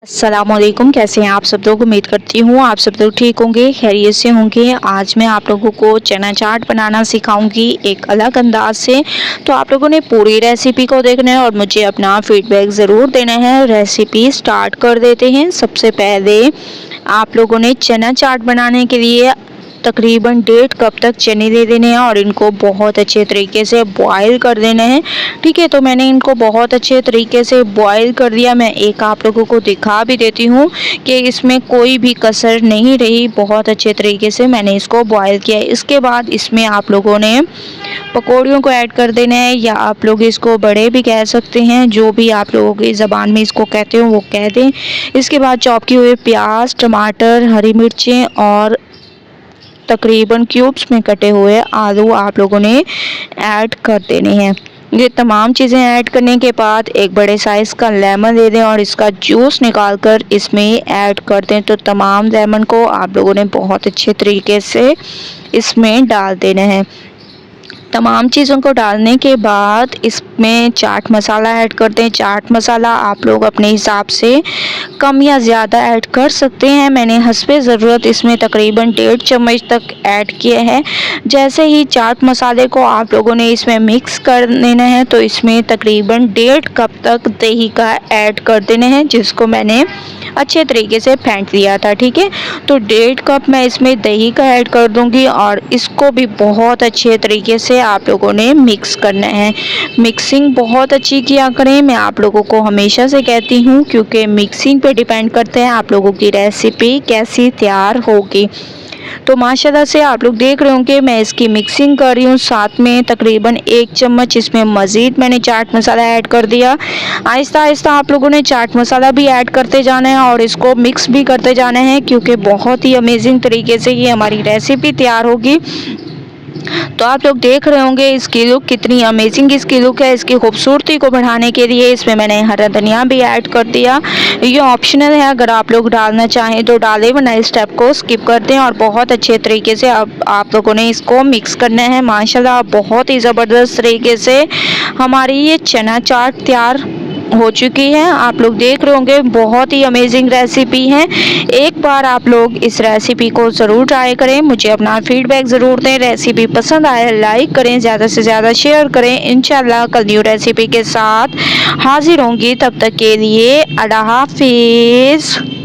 अस्सलामुअलैकुम। कैसे हैं आप सब लोग। उम्मीद करती हूँ आप सब लोग ठीक होंगे, खैरियत से होंगे। आज मैं आप लोगों को चना चाट बनाना सिखाऊंगी एक अलग अंदाज से। तो आप लोगों ने पूरी रेसिपी को देखना है और मुझे अपना फीडबैक ज़रूर देना है। रेसिपी स्टार्ट कर देते हैं। सबसे पहले आप लोगों ने चना चाट बनाने के लिए तकरीबन 1.5 कप तक चने ले लेने हैं और इनको बहुत अच्छे तरीके से बॉईल कर देना है। ठीक है, तो मैंने इनको बहुत अच्छे तरीके से बॉईल कर दिया। मैं एक आप लोगों को दिखा भी देती हूँ कि इसमें कोई भी कसर नहीं रही। बहुत अच्छे तरीके से मैंने इसको बॉईल किया है। इसके बाद इसमें आप लोगों ने पकौड़ियों को ऐड कर देना है, या आप लोग इसको बड़े भी कह सकते हैं, जो भी आप लोगों की ज़बान में इसको कहते हो वो कह दें। इसके बाद चॉप किए हुए प्याज, टमाटर, हरी मिर्चें और तकरीबन क्यूब्स में कटे हुए आलू आप लोगों ने ऐड कर देने हैं। ये तमाम चीज़ें ऐड करने के बाद एक बड़े साइज़ का लेमन ले लें और इसका जूस निकाल कर इसमें ऐड कर दें। तो तमाम लेमन को आप लोगों ने बहुत अच्छे तरीके से इसमें डाल देना है। तमाम चीज़ों को डालने के बाद इसमें चाट मसाला ऐड कर दें। चाट मसाला आप लोग अपने हिसाब से कम या ज़्यादा ऐड कर सकते हैं। मैंने हस्बे ज़रूरत इसमें तकरीबन 1.5 चम्मच तक ऐड किया है। जैसे ही चाट मसाले को आप लोगों ने इसमें मिक्स कर देना है, तो इसमें तकरीबन 1.5 कप तक दही का ऐड कर देना है, जिसको मैंने अच्छे तरीके से फेंट लिया था। ठीक है, तो 1.5 कप मैं इसमें दही का ऐड कर दूंगी और इसको भी बहुत अच्छे तरीके से आप लोगों ने मिक्स करना है। मिक्सिंग बहुत अच्छी किया करें, मैं आप लोगों को हमेशा से कहती हूँ, क्योंकि मिक्सिंग पे डिपेंड करता है आप लोगों की रेसिपी कैसी तैयार होगी। तो माशाल्लाह से आप लोग देख रहे होंगे मैं इसकी मिक्सिंग कर रही हूँ। साथ में तकरीबन 1 चम्मच इसमें मज़ीद मैंने चाट मसाला ऐड कर दिया। आहिस्ता आहिस्ता आप लोगों ने चाट मसाला भी ऐड करते जाना है और इसको मिक्स भी करते जाना है, क्योंकि बहुत ही अमेजिंग तरीके से ये हमारी रेसिपी तैयार होगी। तो आप लोग देख रहे होंगे इसकी लुक कितनी अमेजिंग इसकी लुक है। इसकी खूबसूरती को बढ़ाने के लिए इसमें मैंने हरा धनिया भी ऐड कर दिया। ये ऑप्शनल है, अगर आप लोग डालना चाहें तो डालें, वरना इस स्टेप को स्किप कर दें। और बहुत अच्छे तरीके से अब आप लोगों ने इसको मिक्स करना है। माशाल्लाह बहुत ही ज़बरदस्त तरीके से हमारी ये चना चाट तैयार हो चुकी है। आप लोग देख रहे होंगे बहुत ही अमेजिंग रेसिपी है। एक बार आप लोग इस रेसिपी को ज़रूर ट्राई करें, मुझे अपना फीडबैक ज़रूर दें। रेसिपी पसंद आए लाइक करें, ज़्यादा से ज़्यादा शेयर करें। इंशाल्लाह कल न्यू रेसिपी के साथ हाजिर होंगी। तब तक के लिए अल्लाह हाफिज़।